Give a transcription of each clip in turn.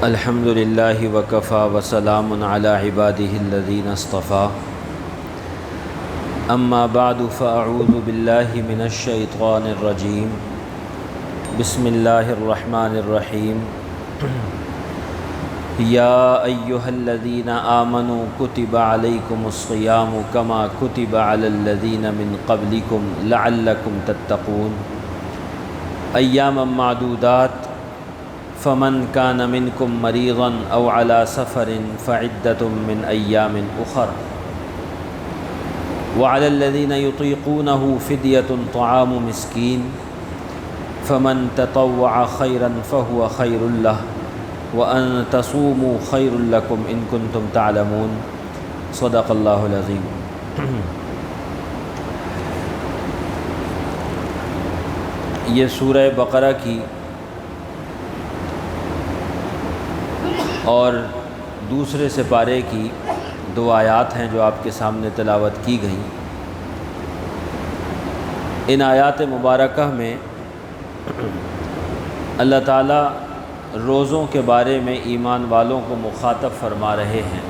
الحمد للہ وکفیٰ وسلام علی عبادہ الذین اصطفیٰ اما بعد فاعوذ باللہ من الشیطان الرجیم بسم اللہ الرحمن الرحیم یا ایہا الذین آمنوا کتب علیکم الصیام کما کتب علی الذین من قبلکم لعلکم تتقون ایاما معدودات فمن كان منكم مريضا أو على سفر فعدة من أيام أخر وعلى الذين يطيقونه فدية طعام مسكين فمن تطوع خيرا فهو خير له وأن تصوموا خير لكم إن كنتم تعلمون صدق الله العظيم۔ یہ سورہ بقرہ کی اور دوسرے سپارے کی دو آیات ہیں جو آپ کے سامنے تلاوت کی گئیں۔ ان آیات مبارکہ میں اللہ تعالیٰ روزوں کے بارے میں ایمان والوں کو مخاطب فرما رہے ہیں۔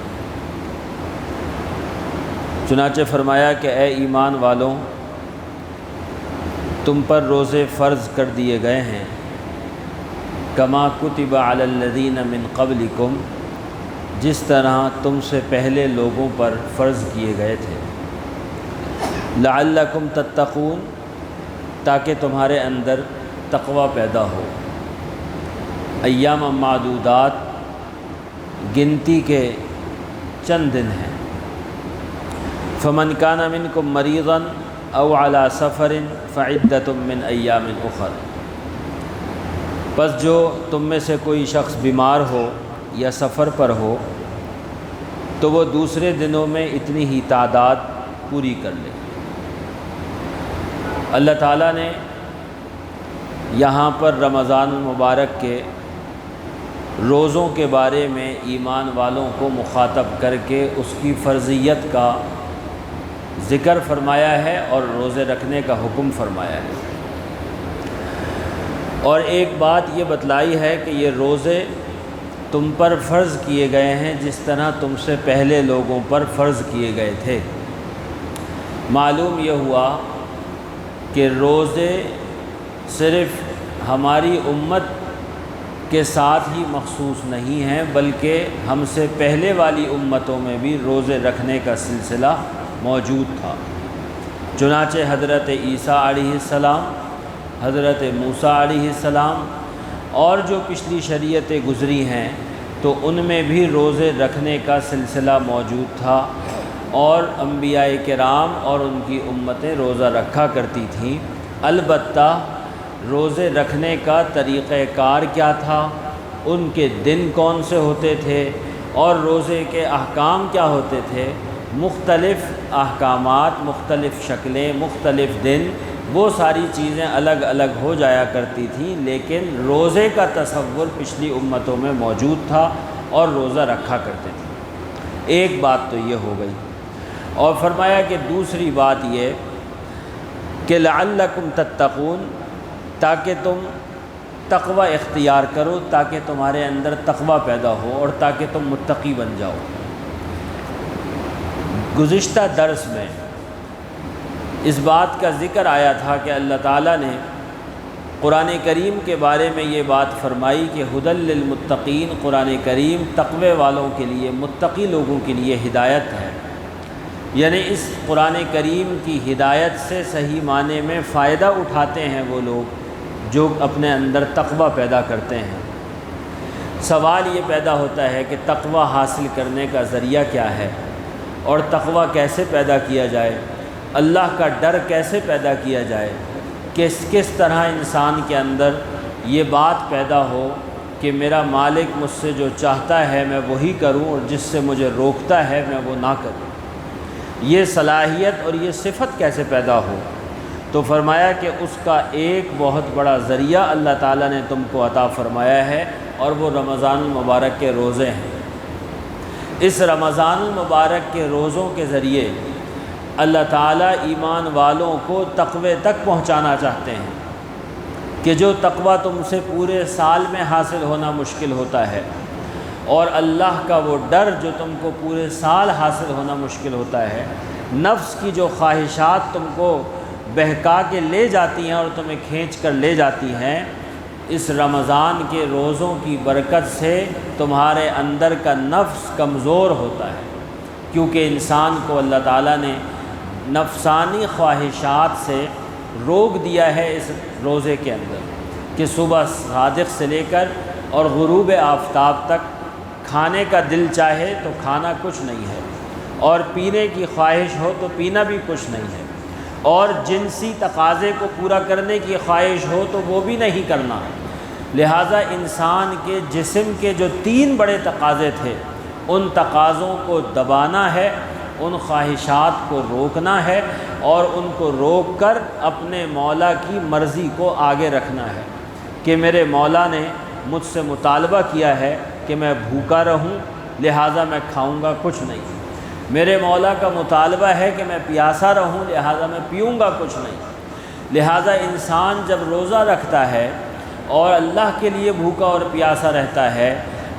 چنانچہ فرمایا کہ اے ایمان والوں، تم پر روزے فرض کر دیے گئے ہیں کما کتب علی الذین من قبلکم، جس طرح تم سے پہلے لوگوں پر فرض کیے گئے تھے، لعلکم تتقون، تاکہ تمہارے اندر تقوی پیدا ہو۔ ایام معدودات، گنتی کے چند دن ہیں۔ فمن کان منکم مریضا او علی سفر فعدۃ من ایام اخر، بس جو تم میں سے کوئی شخص بیمار ہو یا سفر پر ہو تو وہ دوسرے دنوں میں اتنی ہی تعداد پوری کر لے۔ اللہ تعالیٰ نے یہاں پر رمضان المبارک کے روزوں کے بارے میں ایمان والوں کو مخاطب کر کے اس کی فرضیت کا ذکر فرمایا ہے اور روزے رکھنے کا حکم فرمایا ہے، اور ایک بات یہ بتلائی ہے کہ یہ روزے تم پر فرض کیے گئے ہیں جس طرح تم سے پہلے لوگوں پر فرض کیے گئے تھے۔ معلوم یہ ہوا کہ روزے صرف ہماری امت کے ساتھ ہی مخصوص نہیں ہیں، بلکہ ہم سے پہلے والی امتوں میں بھی روزے رکھنے کا سلسلہ موجود تھا۔ چنانچہ حضرت عیسیٰ علیہ السلام، حضرت موسیٰ علیہ السلام اور جو پچھلی شریعتیں گزری ہیں تو ان میں بھی روزے رکھنے کا سلسلہ موجود تھا، اور انبیاء کرام اور ان کی امتیں روزہ رکھا کرتی تھیں۔ البتہ روزے رکھنے کا طریقہ کار کیا تھا، ان کے دن کون سے ہوتے تھے اور روزے کے احکام کیا ہوتے تھے، مختلف احکامات، مختلف شکلیں، مختلف دن، وہ ساری چیزیں الگ الگ ہو جایا کرتی تھیں، لیکن روزے کا تصور پچھلی امتوں میں موجود تھا اور روزہ رکھا کرتے تھے۔ ایک بات تو یہ ہو گئی، اور فرمایا کہ دوسری بات یہ کہ لعلکم تتقون، تاکہ تم تقوی اختیار کرو، تاکہ تمہارے اندر تقوی پیدا ہو اور تاکہ تم متقی بن جاؤ۔ گزشتہ درس میں اس بات کا ذکر آیا تھا کہ اللہ تعالیٰ نے قرآن کریم کے بارے میں یہ بات فرمائی کہ ھدی للمتقین، قرآن کریم تقوی والوں کے لیے، متقی لوگوں کے لیے ہدایت ہے، یعنی اس قرآن کریم کی ہدایت سے صحیح معنی میں فائدہ اٹھاتے ہیں وہ لوگ جو اپنے اندر تقوی پیدا کرتے ہیں۔ سوال یہ پیدا ہوتا ہے کہ تقوی حاصل کرنے کا ذریعہ کیا ہے، اور تقوی کیسے پیدا کیا جائے، اللہ کا ڈر کیسے پیدا کیا جائے، کس طرح انسان کے اندر یہ بات پیدا ہو کہ میرا مالک مجھ سے جو چاہتا ہے میں وہی کروں اور جس سے مجھے روکتا ہے میں وہ نہ کروں، یہ صلاحیت اور یہ صفت کیسے پیدا ہو۔ تو فرمایا کہ اس کا ایک بہت بڑا ذریعہ اللہ تعالیٰ نے تم کو عطا فرمایا ہے، اور وہ رمضان المبارک کے روزے ہیں۔ اس رمضان المبارک کے روزوں کے ذریعے اللہ تعالیٰ ایمان والوں کو تقوی تک پہنچانا چاہتے ہیں کہ جو تقوی تم سے پورے سال میں حاصل ہونا مشکل ہوتا ہے، اور اللہ کا وہ ڈر جو تم کو پورے سال حاصل ہونا مشکل ہوتا ہے، نفس کی جو خواہشات تم کو بہکا کے لے جاتی ہیں اور تمہیں کھینچ کر لے جاتی ہیں، اس رمضان کے روزوں کی برکت سے تمہارے اندر کا نفس کمزور ہوتا ہے، کیونکہ انسان کو اللہ تعالیٰ نے نفسانی خواہشات سے روک دیا ہے اس روزے کے اندر، کہ صبح صادق سے لے کر اور غروب آفتاب تک کھانے کا دل چاہے تو کھانا کچھ نہیں ہے، اور پینے کی خواہش ہو تو پینا بھی کچھ نہیں ہے، اور جنسی تقاضے کو پورا کرنے کی خواہش ہو تو وہ بھی نہیں کرنا۔ لہٰذا انسان کے جسم کے جو 3 بڑے تقاضے تھے، ان تقاضوں کو دبانا ہے، ان خواہشات کو روکنا ہے، اور ان کو روک کر اپنے مولا کی مرضی کو آگے رکھنا ہے کہ میرے مولا نے مجھ سے مطالبہ کیا ہے کہ میں بھوکا رہوں، لہٰذا میں کھاؤں گا کچھ نہیں۔ میرے مولا کا مطالبہ ہے کہ میں پیاسا رہوں، لہٰذا میں پیوں گا کچھ نہیں۔ لہٰذا انسان جب روزہ رکھتا ہے اور اللہ کے لیے بھوکا اور پیاسا رہتا ہے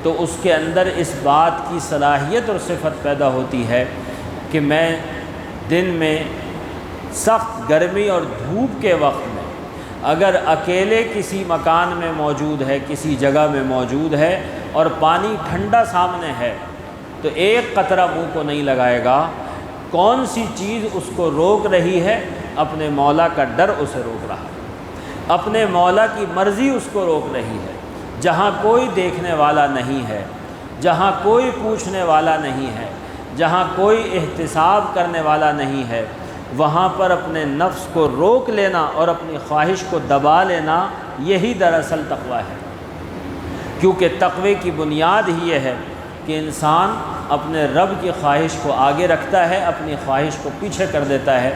تو اس کے اندر اس بات کی صلاحیت اور صفت پیدا ہوتی ہے کہ میں دن میں سخت گرمی اور دھوپ کے وقت میں اگر اکیلے کسی مکان میں موجود ہے، کسی جگہ میں موجود ہے اور پانی ٹھنڈا سامنے ہے تو ایک قطرہ منہ کو نہیں لگائے گا۔ کون سی چیز اس کو روک رہی ہے؟ اپنے مولا کا ڈر اسے روک رہا ہے، اپنے مولا کی مرضی اس کو روک رہی ہے۔ جہاں کوئی دیکھنے والا نہیں ہے، جہاں کوئی پوچھنے والا نہیں ہے، جہاں کوئی احتساب کرنے والا نہیں ہے، وہاں پر اپنے نفس کو روک لینا اور اپنی خواہش کو دبا لینا، یہی دراصل تقویٰ ہے۔ کیونکہ تقوی کی بنیاد ہی یہ ہے کہ انسان اپنے رب کی خواہش کو آگے رکھتا ہے، اپنی خواہش کو پیچھے کر دیتا ہے،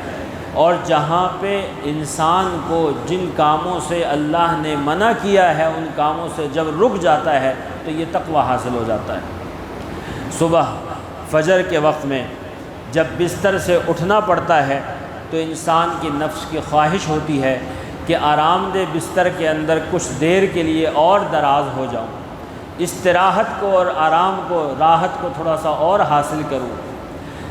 اور جہاں پہ انسان کو جن کاموں سے اللہ نے منع کیا ہے ان کاموں سے جب رک جاتا ہے تو یہ تقویٰ حاصل ہو جاتا ہے۔ صبح فجر کے وقت میں جب بستر سے اٹھنا پڑتا ہے تو انسان کی نفس کی خواہش ہوتی ہے کہ آرام دہ بستر کے اندر کچھ دیر کے لیے اور دراز ہو جاؤں، استراحت کو اور آرام کو، راحت کو تھوڑا سا اور حاصل کروں۔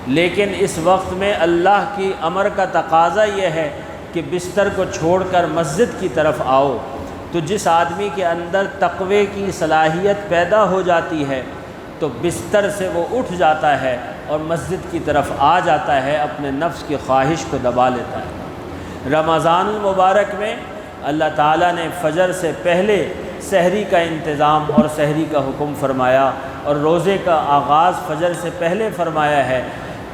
لیکن اس وقت میں اللہ کی امر کا تقاضا یہ ہے کہ بستر کو چھوڑ کر مسجد کی طرف آؤ۔ تو جس آدمی کے اندر تقوی کی صلاحیت پیدا ہو جاتی ہے تو بستر سے وہ اٹھ جاتا ہے اور مسجد کی طرف آ جاتا ہے، اپنے نفس کی خواہش کو دبا لیتا ہے۔ رمضان المبارک میں اللہ تعالیٰ نے فجر سے پہلے سحری کا انتظام اور سحری کا حکم فرمایا، اور روزے کا آغاز فجر سے پہلے فرمایا ہے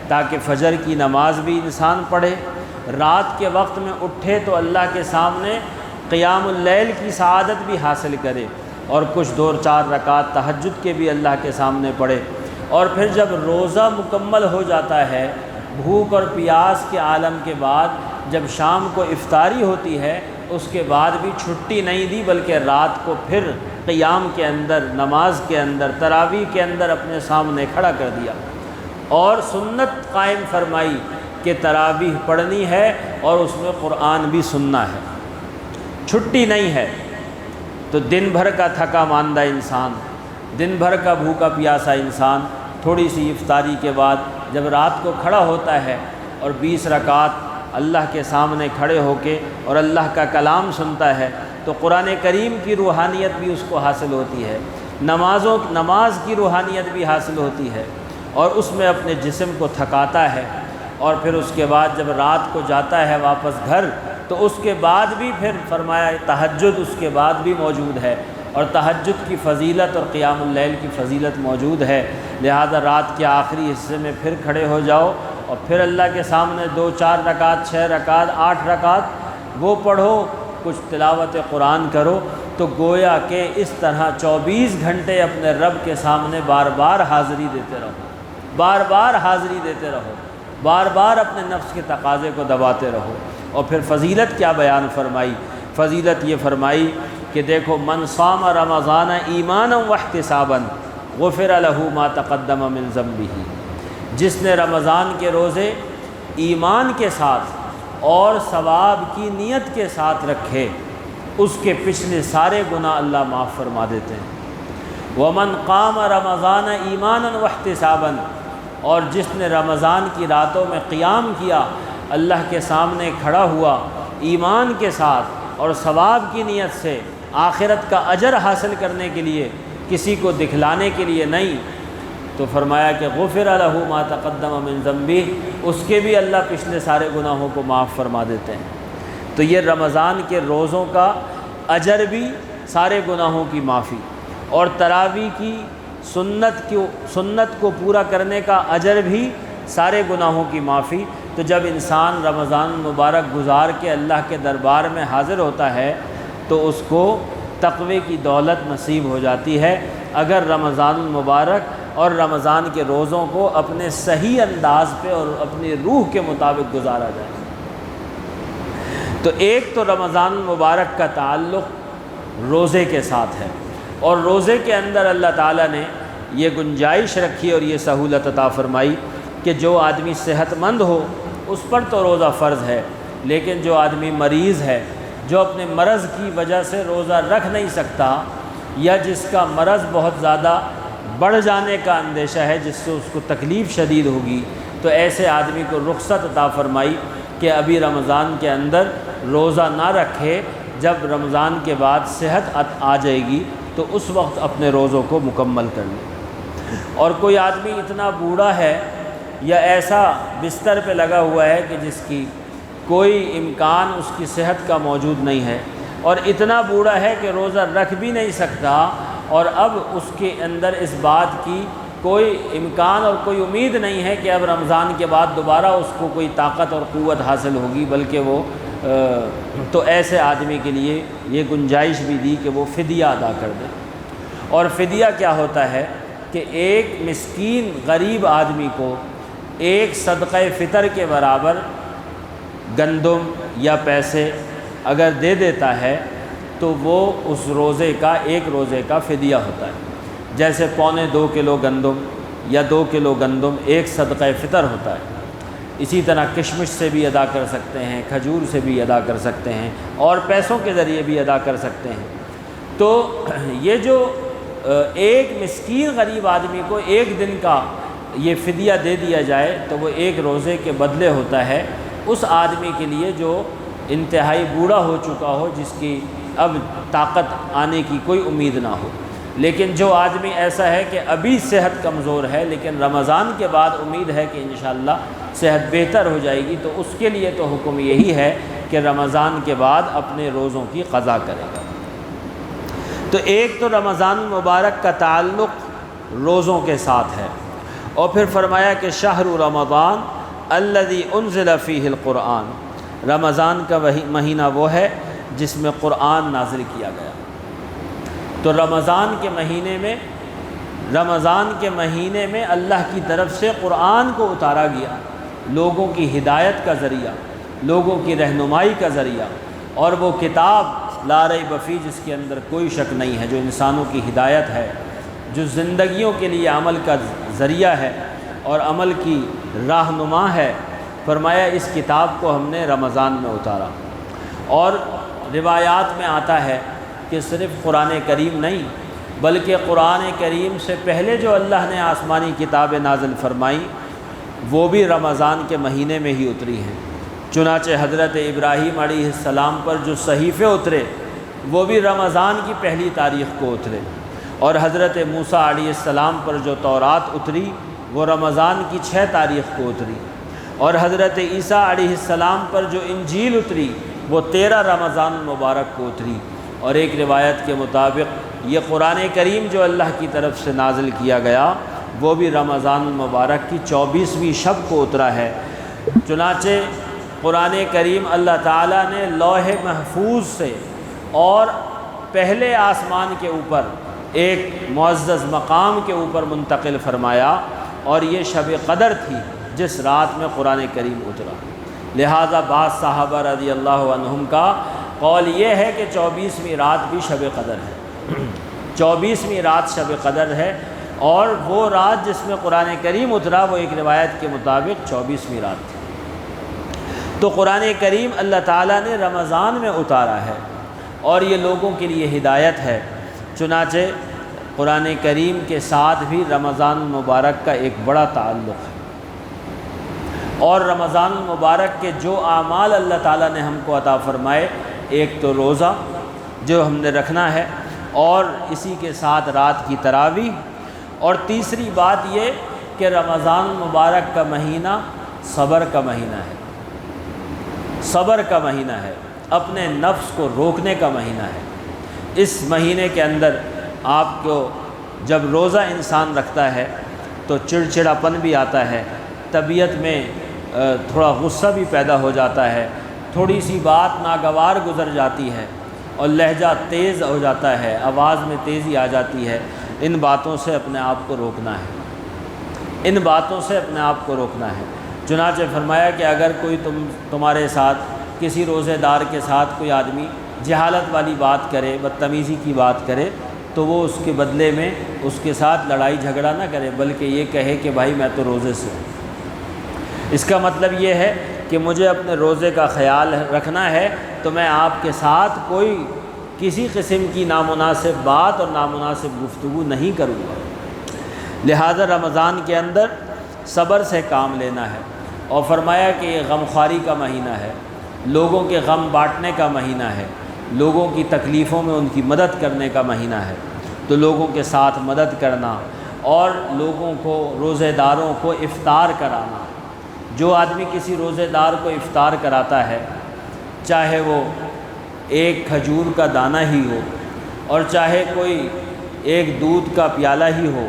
تاکہ فجر کی نماز بھی انسان پڑھے، رات کے وقت میں اٹھے تو اللہ کے سامنے قیام اللیل کی سعادت بھی حاصل کرے، اور کچھ 2-4 رکعت تہجد کے بھی اللہ کے سامنے پڑھے۔ اور پھر جب روزہ مکمل ہو جاتا ہے، بھوک اور پیاس کے عالم کے بعد جب شام کو افطاری ہوتی ہے، اس کے بعد بھی چھٹی نہیں دی بلکہ رات کو پھر قیام کے اندر، نماز کے اندر، تراویح کے اندر اپنے سامنے کھڑا کر دیا، اور سنت قائم فرمائی کہ تراویح پڑھنی ہے اور اس میں قرآن بھی سننا ہے، چھٹی نہیں ہے۔ تو دن بھر کا تھکا ماندہ انسان، دن بھر کا بھوکا پیاسا انسان تھوڑی سی افطاری کے بعد جب رات کو کھڑا ہوتا ہے اور 20 رکعت اللہ کے سامنے کھڑے ہو کے اور اللہ کا کلام سنتا ہے تو قرآن کریم کی روحانیت بھی اس کو حاصل ہوتی ہے، نماز کی روحانیت بھی حاصل ہوتی ہے، اور اس میں اپنے جسم کو تھکاتا ہے۔ اور پھر اس کے بعد جب رات کو جاتا ہے واپس گھر تو اس کے بعد بھی پھر فرمایا تہجد اس کے بعد بھی موجود ہے، اور تہجد کی فضیلت اور قیام اللیل کی فضیلت موجود ہے۔ لہذا رات کے آخری حصے میں پھر کھڑے ہو جاؤ اور پھر اللہ کے سامنے 2-4 رکعت، 6 رکعت، 8 رکعت وہ پڑھو، کچھ تلاوت قرآن کرو، تو گویا کہ اس طرح 24 گھنٹے اپنے رب کے سامنے بار بار حاضری دیتے رہو، بار بار حاضری دیتے رہو، بار بار اپنے نفس کے تقاضے کو دباتے رہو۔ اور پھر فضیلت کیا بیان فرمائی؟ فضیلت یہ فرمائی کہ دیکھو، من صام رمضان ایمانا واحتسابا غفر له ما تقدم من ذنبہ، جس نے رمضان کے روزے ایمان کے ساتھ اور ثواب کی نیت کے ساتھ رکھے، اس کے پچھلے سارے گناہ اللہ معاف فرما دیتے ہیں۔ ومن قام رمضان ایمانا واحتسابا، اور جس نے رمضان کی راتوں میں قیام کیا، اللہ کے سامنے کھڑا ہوا ایمان کے ساتھ اور ثواب کی نیت سے، آخرت کا اجر حاصل کرنے کے لیے، کسی کو دکھلانے کے لیے نہیں، تو فرمایا کہ غفر لہ ما تقدم من ذنبہ، اس کے بھی اللہ پچھلے سارے گناہوں کو معاف فرما دیتے ہیں۔ تو یہ رمضان کے روزوں کا اجر بھی سارے گناہوں کی معافی، اور تراویح کی سنت کو پورا کرنے کا اجر بھی سارے گناہوں کی معافی۔ تو جب انسان رمضان مبارک گزار کے اللہ کے دربار میں حاضر ہوتا ہے تو اس کو تقوی کی دولت نصیب ہو جاتی ہے، اگر رمضان المبارک اور رمضان کے روزوں کو اپنے صحیح انداز پہ اور اپنی روح کے مطابق گزارا جائے۔ تو ایک تو رمضان المبارک کا تعلق روزے کے ساتھ ہے، اور روزے کے اندر اللہ تعالیٰ نے یہ گنجائش رکھی اور یہ سہولت عطا فرمائی کہ جو آدمی صحت مند ہو اس پر تو روزہ فرض ہے، لیکن جو آدمی مریض ہے، جو اپنے مرض کی وجہ سے روزہ رکھ نہیں سکتا، یا جس کا مرض بہت زیادہ بڑھ جانے کا اندیشہ ہے، جس سے اس کو تکلیف شدید ہوگی، تو ایسے آدمی کو رخصت عطا فرمائی کہ ابھی رمضان کے اندر روزہ نہ رکھے، جب رمضان کے بعد صحت آ جائے گی تو اس وقت اپنے روزوں کو مکمل کر لے۔ اور کوئی آدمی اتنا بوڑھا ہے یا ایسا بستر پہ لگا ہوا ہے کہ جس کی کوئی امکان اس کی صحت کا موجود نہیں ہے، اور اتنا بوڑھا ہے کہ روزہ رکھ بھی نہیں سکتا، اور اب اس کے اندر اس بات کی کوئی امکان اور کوئی امید نہیں ہے کہ اب رمضان کے بعد دوبارہ اس کو کوئی طاقت اور قوت حاصل ہوگی، بلکہ وہ تو ایسے آدمی کے لیے یہ گنجائش بھی دی کہ وہ فدیہ ادا کر دے۔ اور فدیہ کیا ہوتا ہے کہ ایک مسکین غریب آدمی کو ایک صدقہ فطر کے برابر گندم یا پیسے اگر دے دیتا ہے تو وہ اس روزے کا ایک روزے کا فدیہ ہوتا ہے۔ جیسے 1.25 کلو گندم یا 2 کلو گندم ایک صدقہ فطر ہوتا ہے، اسی طرح کشمش سے بھی ادا کر سکتے ہیں، کھجور سے بھی ادا کر سکتے ہیں، اور پیسوں کے ذریعے بھی ادا کر سکتے ہیں۔ تو یہ جو ایک مسکین غریب آدمی کو ایک دن کا یہ فدیہ دے دیا جائے تو وہ ایک روزے کے بدلے ہوتا ہے اس آدمی کے لیے جو انتہائی بوڑھا ہو چکا ہو، جس کی اب طاقت آنے کی کوئی امید نہ ہو۔ لیکن جو آدمی ایسا ہے کہ ابھی صحت کمزور ہے لیکن رمضان کے بعد امید ہے کہ انشاءاللہ صحت بہتر ہو جائے گی، تو اس کے لیے تو حکم یہی ہے کہ رمضان کے بعد اپنے روزوں کی قضا کرے گا۔ تو ایک تو رمضان المبارک کا تعلق روزوں کے ساتھ ہے، اور پھر فرمایا کہ شہر رمضان الذی انزل فیہ القرآن، رمضان کا مہینہ وہ ہے جس میں قرآن نازل کیا گیا۔ تو رمضان کے مہینے میں اللہ کی طرف سے قرآن کو اتارا گیا، لوگوں کی ہدایت کا ذریعہ، لوگوں کی رہنمائی کا ذریعہ، اور وہ کتاب لا ریب فیہ جس کے اندر کوئی شک نہیں ہے، جو انسانوں کی ہدایت ہے، جو زندگیوں کے لیے عمل کا ذریعہ ہے اور عمل کی راہنما ہے۔ فرمایا اس کتاب کو ہم نے رمضان میں اتارا۔ اور روایات میں آتا ہے کہ صرف قرآن کریم نہیں بلکہ قرآن کریم سے پہلے جو اللہ نے آسمانی کتابیں نازل فرمائیں وہ بھی رمضان کے مہینے میں ہی اتری ہیں۔ چنانچہ حضرت ابراہیم علیہ السلام پر جو صحیفے اترے وہ بھی رمضان کی پہلی تاریخ کو اترے، اور حضرت موسیٰ علیہ السلام پر جو تورات اتری وہ رمضان کی 6 تاریخ کو اتری، اور حضرت عیسیٰ علیہ السلام پر جو انجیل اتری وہ 13 رمضان المبارک کو اتری۔ اور ایک روایت کے مطابق یہ قرآن کریم جو اللہ کی طرف سے نازل کیا گیا وہ بھی رمضان المبارک کی 24ویں شب کو اترا ہے۔ چنانچہ قرآن کریم اللہ تعالیٰ نے لوح محفوظ سے اور پہلے آسمان کے اوپر ایک معزز مقام کے اوپر منتقل فرمایا، اور یہ شب قدر تھی جس رات میں قرآن کریم اترا۔ لہذا بعض صحابہ رضی اللہ عنہم کا قول یہ ہے کہ 24ویں رات بھی شب قدر ہے، 24ویں رات شب قدر ہے، اور وہ رات جس میں قرآن کریم اترا وہ ایک روایت کے مطابق 24ویں رات تھی۔ تو قرآن کریم اللہ تعالیٰ نے رمضان میں اتارا ہے، اور یہ لوگوں کے لیے ہدایت ہے۔ چنانچہ قرآن کریم کے ساتھ بھی رمضان المبارک کا ایک بڑا تعلق ہے، اور رمضان المبارک کے جو اعمال اللہ تعالیٰ نے ہم کو عطا فرمائے، ایک تو روزہ جو ہم نے رکھنا ہے، اور اسی کے ساتھ رات کی تراویح، اور تیسری بات یہ کہ رمضان المبارک کا مہینہ صبر کا مہینہ ہے، صبر کا مہینہ ہے، اپنے نفس کو روکنے کا مہینہ ہے۔ اس مہینے کے اندر آپ کو جب روزہ انسان رکھتا ہے تو چڑچڑاپن بھی آتا ہے، طبیعت میں تھوڑا غصہ بھی پیدا ہو جاتا ہے، تھوڑی سی بات ناگوار گزر جاتی ہے اور لہجہ تیز ہو جاتا ہے، آواز میں تیزی آ جاتی ہے۔ ان باتوں سے اپنے آپ کو روکنا ہے، ان باتوں سے اپنے آپ کو روکنا ہے۔ چنانچہ فرمایا کہ اگر کوئی تمہارے ساتھ کسی روزے دار کے ساتھ کوئی آدمی جہالت والی بات کرے، بدتمیزی کی بات کرے، تو وہ اس کے بدلے میں اس کے ساتھ لڑائی جھگڑا نہ کرے، بلکہ یہ کہے کہ بھائی میں تو روزے سے ہوں۔ اس کا مطلب یہ ہے کہ مجھے اپنے روزے کا خیال رکھنا ہے، تو میں آپ کے ساتھ کوئی کسی قسم کی نامناسب بات اور نامناسب گفتگو نہیں کروں گا۔ لہذا رمضان کے اندر صبر سے کام لینا ہے، اور فرمایا کہ یہ غمخواری کا مہینہ ہے، لوگوں کے غم بانٹنے کا مہینہ ہے، لوگوں کی تکلیفوں میں ان کی مدد کرنے کا مہینہ ہے۔ تو لوگوں کے ساتھ مدد کرنا اور لوگوں کو، روزے داروں کو افطار کرانا۔ جو آدمی کسی روزے دار کو افطار کراتا ہے، چاہے وہ ایک کھجور کا دانہ ہی ہو، اور چاہے کوئی ایک دودھ کا پیالہ ہی ہو،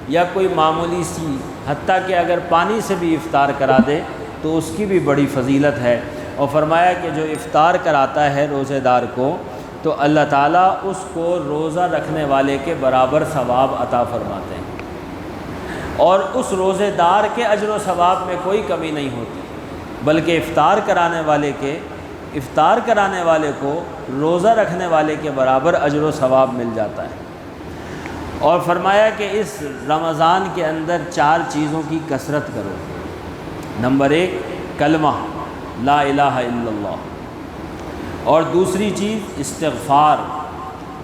یا کوئی معمولی سی، حتیٰ کہ اگر پانی سے بھی افطار کرا دے تو اس کی بھی بڑی فضیلت ہے۔ اور فرمایا کہ جو افطار کراتا ہے روزے دار کو، تو اللہ تعالیٰ اس کو روزہ رکھنے والے کے برابر ثواب عطا فرماتے ہیں، اور اس روزے دار کے اجر و ثواب میں کوئی کمی نہیں ہوتی، بلکہ افطار کرانے والے کو روزہ رکھنے والے کے برابر اجر و ثواب مل جاتا ہے۔ اور فرمایا کہ اس رمضان کے اندر 4 چیزوں کی کثرت کرو۔ نمبر 1 کلمہ لا الہ الا اللہ، اور دوسری چیز استغفار،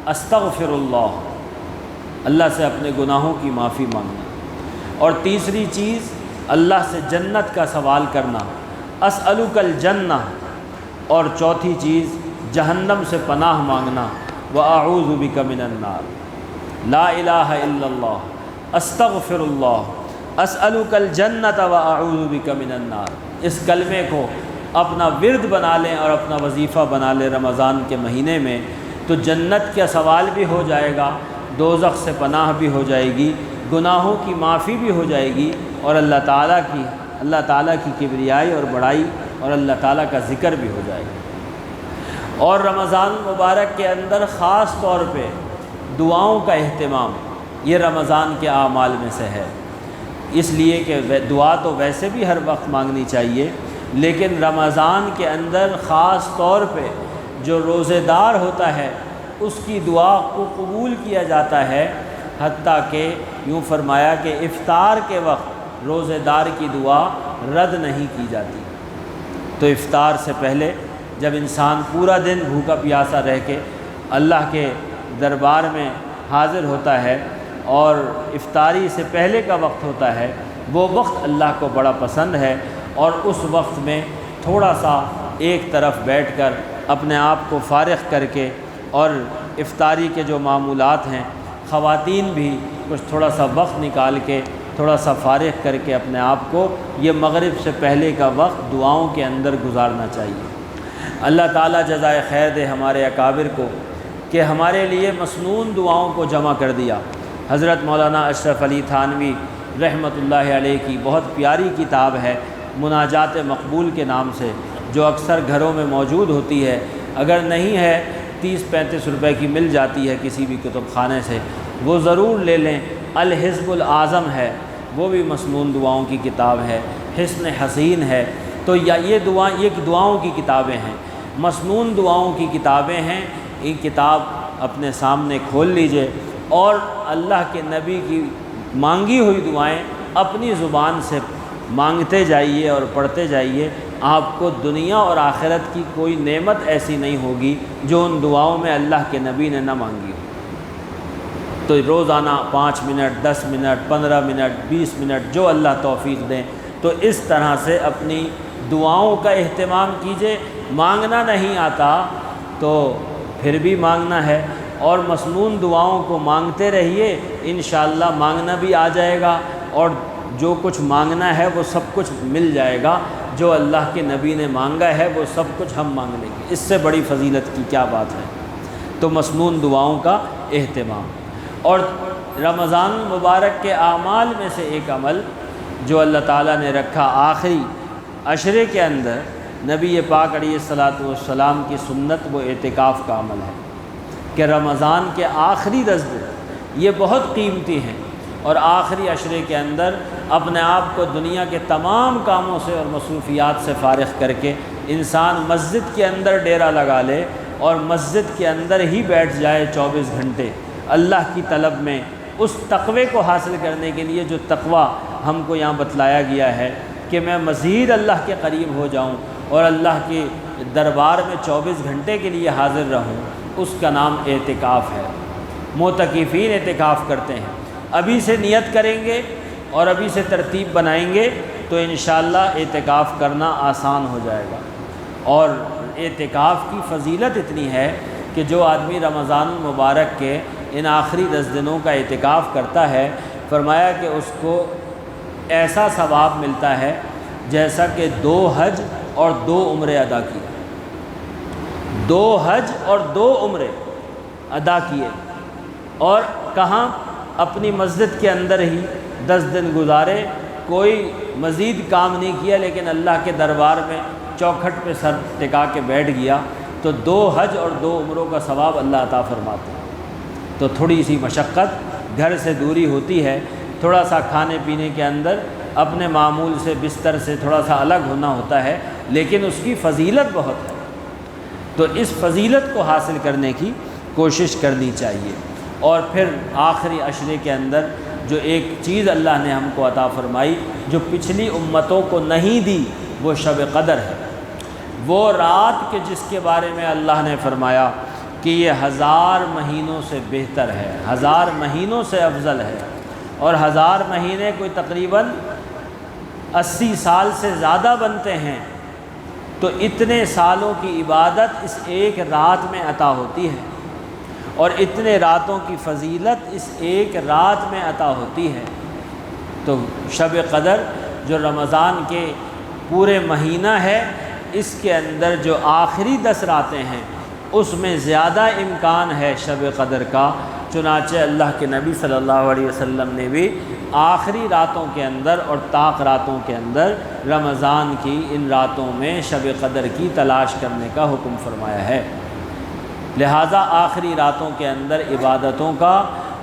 استغفر اللہ، اللہ سے اپنے گناہوں کی معافی مانگنا، اور تیسری چیز اللہ سے جنت کا سوال کرنا، اسألک الجنہ، اور چوتھی چیز جہنم سے پناہ مانگنا، واعوذ بک من النار۔ لا الہ الا اللہ، استغفر اللہ، اسألک الجنۃ واعوذ بک من النار۔ اس کلمے کو اپنا ورد بنا لیں اور اپنا وظیفہ بنا لیں رمضان کے مہینے میں، تو جنت کا سوال بھی ہو جائے گا، دوزخ سے پناہ بھی ہو جائے گی، گناہوں کی معافی بھی ہو جائے گی، اور اللہ تعالیٰ کی کبریائی اور بڑائی اور اللہ تعالیٰ کا ذکر بھی ہو جائے گا۔ اور رمضان مبارک کے اندر خاص طور پہ دعاؤں کا اہتمام، یہ رمضان کے اعمال میں سے ہے، اس لیے کہ دعا تو ویسے بھی ہر وقت مانگنی چاہیے، لیکن رمضان کے اندر خاص طور پہ جو روزے دار ہوتا ہے اس کی دعا کو قبول کیا جاتا ہے، حتیٰ کہ یوں فرمایا کہ افطار کے وقت روزے دار کی دعا رد نہیں کی جاتی۔ تو افطار سے پہلے جب انسان پورا دن بھوکا پیاسا رہ کے اللہ کے دربار میں حاضر ہوتا ہے، اور افطاری سے پہلے کا وقت ہوتا ہے، وہ وقت اللہ کو بڑا پسند ہے، اور اس وقت میں تھوڑا سا ایک طرف بیٹھ کر اپنے آپ کو فارغ کر کے، اور افطاری کے جو معمولات ہیں، خواتین بھی کچھ تھوڑا سا وقت نکال کے تھوڑا سا فارغ کر کے اپنے آپ کو یہ مغرب سے پہلے کا وقت دعاؤں کے اندر گزارنا چاہیے۔ اللہ تعالیٰ جزائے خیر دے ہمارے اکابر کو کہ ہمارے لیے مسنون دعاؤں کو جمع کر دیا۔ حضرت مولانا اشرف علی تھانوی رحمۃ اللہ علیہ کی بہت پیاری کتاب ہے مناجات مقبول کے نام سے، جو اکثر گھروں میں موجود ہوتی ہے، اگر نہیں ہے 30-35 روپے کی مل جاتی ہے کسی بھی کتب خانے سے، وہ ضرور لے لیں۔ الحزب الاعظم ہے، وہ بھی مسنون دعاؤں کی کتاب ہے، حسن حسین ہے۔ تو یہ دعاؤں کی کتابیں ہیں، مسنون دعاؤں کی کتابیں ہیں۔ یہ کتاب اپنے سامنے کھول لیجئے، اور اللہ کے نبی کی مانگی ہوئی دعائیں اپنی زبان سے مانگتے جائیے اور پڑھتے جائیے۔ آپ کو دنیا اور آخرت کی کوئی نعمت ایسی نہیں ہوگی جو ان دعاؤں میں اللہ کے نبی نے نہ مانگی ہو۔ تو روزانہ 5 منٹ 10 منٹ 15 منٹ 20 منٹ جو اللہ توفیق دیں، تو اس طرح سے اپنی دعاؤں کا اہتمام کیجئے۔ مانگنا نہیں آتا تو پھر بھی مانگنا ہے، اور مسنون دعاؤں کو مانگتے رہیے، انشاءاللہ مانگنا بھی آ جائے گا، اور جو کچھ مانگنا ہے وہ سب کچھ مل جائے گا۔ جو اللہ کے نبی نے مانگا ہے وہ سب کچھ ہم مانگ لیں گے، اس سے بڑی فضیلت کی کیا بات ہے۔ تو مسنون دعاؤں کا اہتمام۔ اور رمضان المبارک کے اعمال میں سے ایک عمل جو اللہ تعالیٰ نے رکھا آخری عشرے کے اندر، نبی پاک علیہ الصلاۃ والسلام کی سنت، وہ اعتکاف کا عمل ہے کہ رمضان کے آخری 10 دن یہ بہت قیمتی ہیں، اور آخری عشرے کے اندر اپنے آپ کو دنیا کے تمام کاموں سے اور مصروفیات سے فارغ کر کے انسان مسجد کے اندر ڈیرا لگا لے اور مسجد کے اندر ہی بیٹھ جائے 24 گھنٹے اللہ کی طلب میں، اس تقوی کو حاصل کرنے کے لیے جو تقوی ہم کو یہاں بتلایا گیا ہے کہ میں مزید اللہ کے قریب ہو جاؤں اور اللہ کے دربار میں 24 گھنٹے کے لیے حاضر رہوں، اس کا نام اعتکاف ہے۔ معتکفین اعتکاف کرتے ہیں۔ ابھی سے نیت کریں گے اور ابھی سے ترتیب بنائیں گے تو انشاءاللہ اعتکاف کرنا آسان ہو جائے گا۔ اور اعتکاف کی فضیلت اتنی ہے کہ جو آدمی رمضان المبارک کے ان آخری 10 دنوں کا اعتکاف کرتا ہے، فرمایا کہ اس کو ایسا ثواب ملتا ہے جیسا کہ 2 حج اور 2 عمرے ادا کیے، 2 حج اور 2 عمرے ادا کیے، اور کہاں؟ اپنی مسجد کے اندر ہی 10 دن گزارے، کوئی مزید کام نہیں کیا، لیکن اللہ کے دربار میں چوکھٹ پہ سر ٹکا کے بیٹھ گیا، تو 2 حج اور 2 عمروں کا ثواب اللہ عطا فرماتے ہیں۔ تو تھوڑی سی مشقت، گھر سے دوری ہوتی ہے، تھوڑا سا کھانے پینے کے اندر اپنے معمول سے بستر سے تھوڑا سا الگ ہونا ہوتا ہے، لیکن اس کی فضیلت بہت ہے۔ تو اس فضیلت کو حاصل کرنے کی کوشش کرنی چاہیے۔ اور پھر آخری عشرے کے اندر جو ایک چیز اللہ نے ہم کو عطا فرمائی جو پچھلی امتوں کو نہیں دی، وہ شب قدر ہے، وہ رات کہ جس کے بارے میں اللہ نے فرمایا کہ یہ 1000 مہینوں سے بہتر ہے، 1000 مہینوں سے افضل ہے، اور 1000 مہینے کوئی تقریباً 80 سال سے زیادہ بنتے ہیں، تو اتنے سالوں کی عبادت اس ایک رات میں عطا ہوتی ہے، اور اتنے راتوں کی فضیلت اس ایک رات میں عطا ہوتی ہے۔ تو شب قدر جو رمضان کے پورے مہینہ ہے، اس کے اندر جو آخری 10 راتیں ہیں اس میں زیادہ امکان ہے شب قدر کا، چنانچہ اللہ کے نبی صلی اللہ علیہ وسلم نے بھی آخری راتوں کے اندر اور طاق راتوں کے اندر رمضان کی ان راتوں میں شب قدر کی تلاش کرنے کا حکم فرمایا ہے۔ لہٰذا آخری راتوں کے اندر عبادتوں کا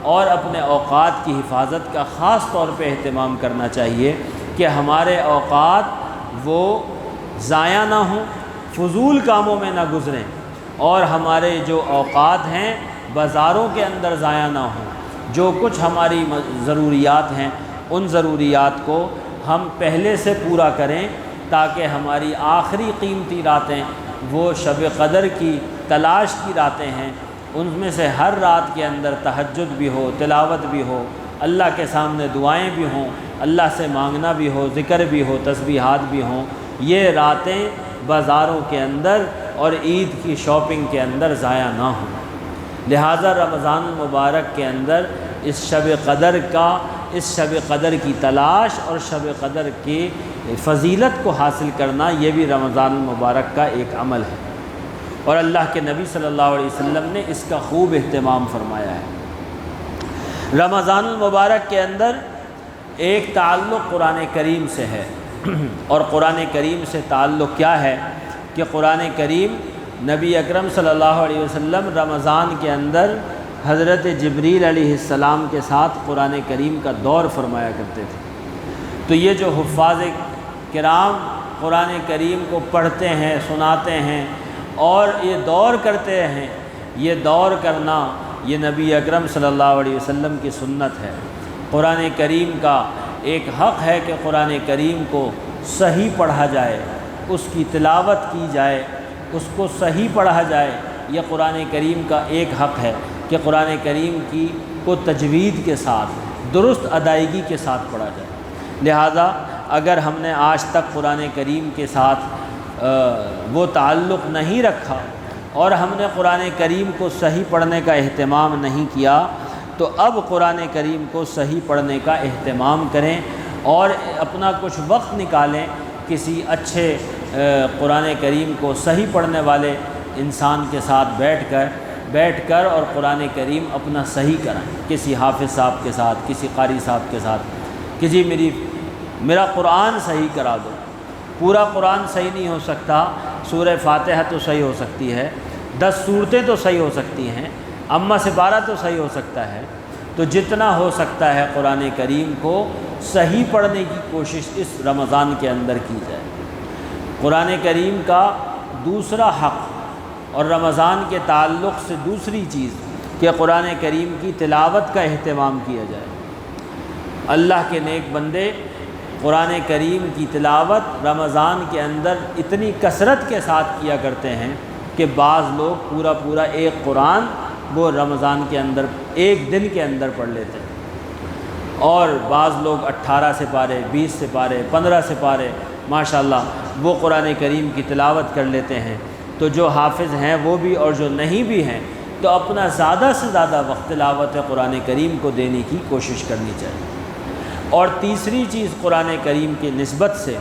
اور اپنے اوقات کی حفاظت کا خاص طور پہ اہتمام کرنا چاہیے کہ ہمارے اوقات وہ ضائع نہ ہوں، فضول کاموں میں نہ گزریں، اور ہمارے جو اوقات ہیں بازاروں کے اندر ضائع نہ ہوں۔ جو کچھ ہماری ضروریات ہیں ان ضروریات کو ہم پہلے سے پورا کریں تاکہ ہماری آخری قیمتی راتیں وہ شب قدر کی تلاش کی راتیں ہیں، ان میں سے ہر رات کے اندر تہجد بھی ہو، تلاوت بھی ہو، اللہ کے سامنے دعائیں بھی ہوں، اللہ سے مانگنا بھی ہو، ذکر بھی ہو، تسبیحات بھی ہوں۔ یہ راتیں بازاروں کے اندر اور عید کی شاپنگ کے اندر ضائع نہ ہوں۔ لہٰذا رمضان المبارک کے اندر اس شب قدر کی تلاش اور شب قدر کی فضیلت کو حاصل کرنا، یہ بھی رمضان المبارک کا ایک عمل ہے، اور اللہ کے نبی صلی اللہ علیہ وسلم نے اس کا خوب اہتمام فرمایا ہے۔ رمضان المبارک کے اندر ایک تعلق قرآن کریم سے ہے، اور قرآن کریم سے تعلق کیا ہے کہ قرآن کریم نبی اکرم صلی اللہ علیہ وسلم رمضان کے اندر حضرت جبریل علیہ السلام کے ساتھ قرآن کریم کا دور فرمایا کرتے تھے۔ تو یہ جو حفاظ کرام قرآن کریم کو پڑھتے ہیں، سناتے ہیں اور یہ دور کرتے ہیں، یہ دور کرنا یہ نبی اکرم صلی اللہ علیہ وسلم کی سنت ہے۔ قرآن کریم کا ایک حق ہے کہ قرآن کریم کو صحیح پڑھا جائے، اس کی تلاوت کی جائے، اس کو صحیح پڑھا جائے۔ یہ قرآن کریم کا ایک حق ہے کہ قرآن کریم کی کو تجوید کے ساتھ درست ادائیگی کے ساتھ پڑھا جائے۔ لہٰذا اگر ہم نے آج تک قرآن کریم کے ساتھ وہ تعلق نہیں رکھا اور ہم نے قرآن کریم کو صحیح پڑھنے کا اہتمام نہیں کیا، تو اب قرآن کریم کو صحیح پڑھنے کا اہتمام کریں اور اپنا کچھ وقت نکالیں کسی اچھے قرآن کریم کو صحیح پڑھنے والے انسان کے ساتھ بیٹھ کر اور قرآن کریم اپنا صحیح کرائیں، کسی حافظ صاحب کے ساتھ، کسی قاری صاحب کے ساتھ، کہ جی میرا قرآن صحیح کرا دو۔ پورا قرآن صحیح نہیں ہو سکتا، سورہ فاتحہ تو صحیح ہو سکتی ہے، 10 سورتیں تو صحیح ہو سکتی ہیں، اما سپارہ تو صحیح ہو سکتا ہے، تو جتنا ہو سکتا ہے قرآن کریم کو صحیح پڑھنے کی کوشش اس رمضان کے اندر کی جائے۔ قرآن کریم کا دوسرا حق اور رمضان کے تعلق سے دوسری چیز کہ قرآن کریم کی تلاوت کا اہتمام کیا جائے۔ اللہ کے نیک بندے قرآن کریم کی تلاوت رمضان کے اندر اتنی کثرت کے ساتھ کیا کرتے ہیں کہ بعض لوگ پورا ایک قرآن وہ رمضان کے اندر ایک دن کے اندر پڑھ لیتے ہیں، اور بعض لوگ 18 سپارے، 20 سپارے، 15 سپارے ماشاءاللہ وہ قرآن کریم کی تلاوت کر لیتے ہیں۔ تو جو حافظ ہیں وہ بھی اور جو نہیں بھی ہیں تو اپنا زیادہ سے زیادہ وقت تلاوت قرآن کریم کو دینے کی کوشش کرنی چاہیے۔ اور تیسری چیز قرآن کریم کی نسبت سے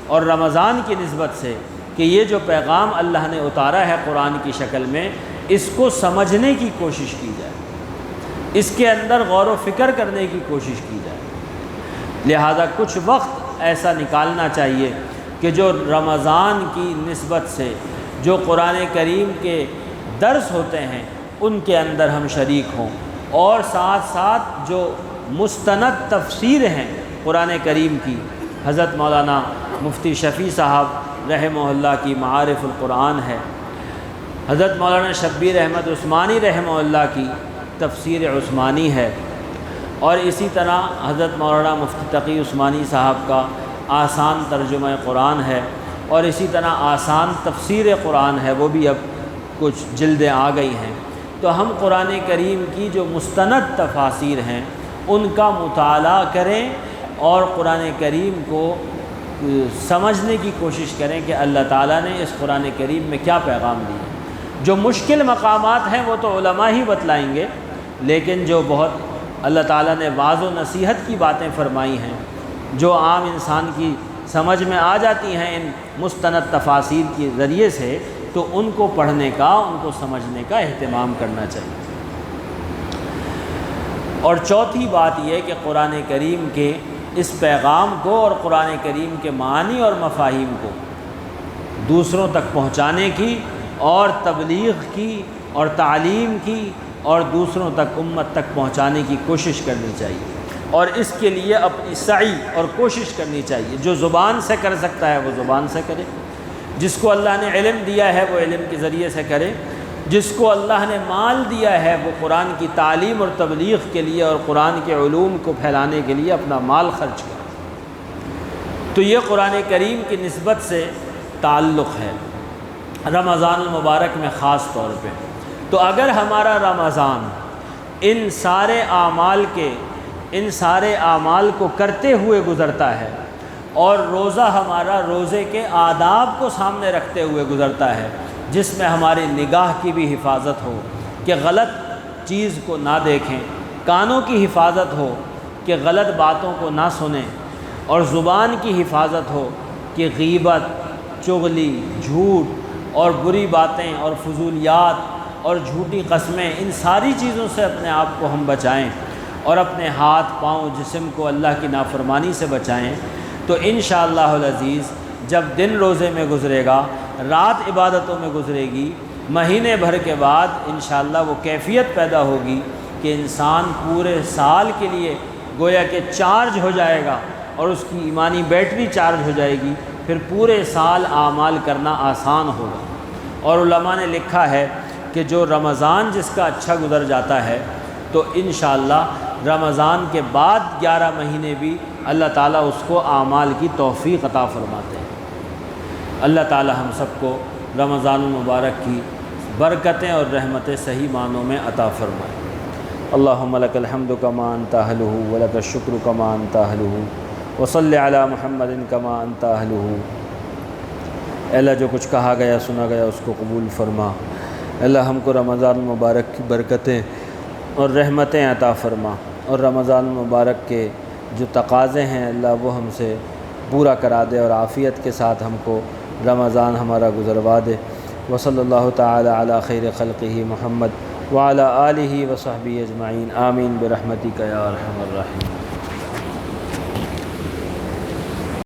اور رمضان کی نسبت سے کہ یہ جو پیغام اللہ نے اتارا ہے قرآن کی شکل میں، اس کو سمجھنے کی کوشش کی جائے، اس کے اندر غور و فکر کرنے کی کوشش کی جائے۔ لہذا کچھ وقت ایسا نکالنا چاہیے کہ جو رمضان کی نسبت سے جو قرآن کریم کے درس ہوتے ہیں ان کے اندر ہم شریک ہوں، اور ساتھ ساتھ جو مستند تفسیر ہیں قرآن کریم کی، حضرت مولانا مفتی شفیع صاحب رحمہ اللہ کی معارف القرآن ہے، حضرت مولانا شبیر احمد عثمانی رحمہ اللہ کی تفسیر عثمانی ہے، اور اسی طرح حضرت مولانا مفتی تقی عثمانی صاحب کا آسان ترجمہ قرآن ہے، اور اسی طرح آسان تفسیر قرآن ہے، وہ بھی اب کچھ جلدیں آ گئی ہیں۔ تو ہم قرآن کریم کی جو مستند تفاسیر ہیں ان کا مطالعہ کریں اور قرآن کریم کو سمجھنے کی کوشش کریں کہ اللہ تعالیٰ نے اس قرآن کریم میں کیا پیغام دیا۔ جو مشکل مقامات ہیں وہ تو علماء ہی بتلائیں گے، لیکن جو بہت اللہ تعالیٰ نے واعظ و نصیحت کی باتیں فرمائی ہیں جو عام انسان کی سمجھ میں آ جاتی ہیں ان مستند تفاسیر کے ذریعے سے، تو ان کو پڑھنے کا، ان کو سمجھنے کا اہتمام کرنا چاہیے۔ اور چوتھی بات یہ کہ قرآن کریم کے اس پیغام کو اور قرآن کریم کے معانی اور مفاہیم کو دوسروں تک پہنچانے کی اور تبلیغ کی اور تعلیم کی اور دوسروں تک امت تک پہنچانے کی کوشش کرنی چاہیے، اور اس کے لیے اپنی سعی اور کوشش کرنی چاہیے۔ جو زبان سے کر سکتا ہے وہ زبان سے کرے، جس کو اللہ نے علم دیا ہے وہ علم کے ذریعے سے کرے، جس کو اللہ نے مال دیا ہے وہ قرآن کی تعلیم اور تبلیغ کے لیے اور قرآن کے علوم کو پھیلانے کے لیے اپنا مال خرچ کرے۔ تو یہ قرآن کریم کی نسبت سے تعلق ہے رمضان المبارک میں خاص طور پہ۔ تو اگر ہمارا رمضان ان سارے اعمال کو کرتے ہوئے گزرتا ہے اور روزہ ہمارا روزے کے آداب کو سامنے رکھتے ہوئے گزرتا ہے، جس میں ہماری نگاہ کی بھی حفاظت ہو کہ غلط چیز کو نہ دیکھیں، کانوں کی حفاظت ہو کہ غلط باتوں کو نہ سنیں، اور زبان کی حفاظت ہو کہ غیبت، چغلی، جھوٹ اور بری باتیں اور فضولیات اور جھوٹی قسمیں، ان ساری چیزوں سے اپنے آپ کو ہم بچائیں اور اپنے ہاتھ، پاؤں، جسم کو اللہ کی نافرمانی سے بچائیں، تو انشاءاللہ العزیز جب دن روزے میں گزرے گا، رات عبادتوں میں گزرے گی، مہینے بھر کے بعد انشاءاللہ وہ کیفیت پیدا ہوگی کہ انسان پورے سال کے لیے گویا کہ چارج ہو جائے گا اور اس کی ایمانی بیٹری چارج ہو جائے گی، پھر پورے سال اعمال کرنا آسان ہوگا۔ اور علماء نے لکھا ہے کہ جو رمضان جس کا اچھا گزر جاتا ہے تو انشاءاللہ رمضان کے بعد 11 مہینے بھی اللہ تعالیٰ اس کو اعمال کی توفیق عطا فرماتے ہیں۔ اللہ تعالیٰ ہم سب کو رمضان المبارک کی برکتیں اور رحمتیں صحیح معنوں میں عطا فرمائے۔ اللہم لک الحمد کما انت اہلہ ولک الشکر کما انت اہلہ وصلی علی محمد کما انت اہلہ۔ اے اللہ جو کچھ کہا گیا سنا گیا اس کو قبول فرما۔ اے اللہ ہم کو رمضان المبارک کی برکتیں اور رحمتیں عطا فرما، اور رمضان المبارک کے جو تقاضے ہیں اللہ وہ ہم سے پورا کرا دے، اور عافیت کے ساتھ ہم کو رمضان ہمارا گزروا دے۔ وصلی اللہ تعالی علی خیر خلقہ محمد وعلی آلہ وصحبہ اجمعین، آمین برحمتک یا ارحم الراحمین۔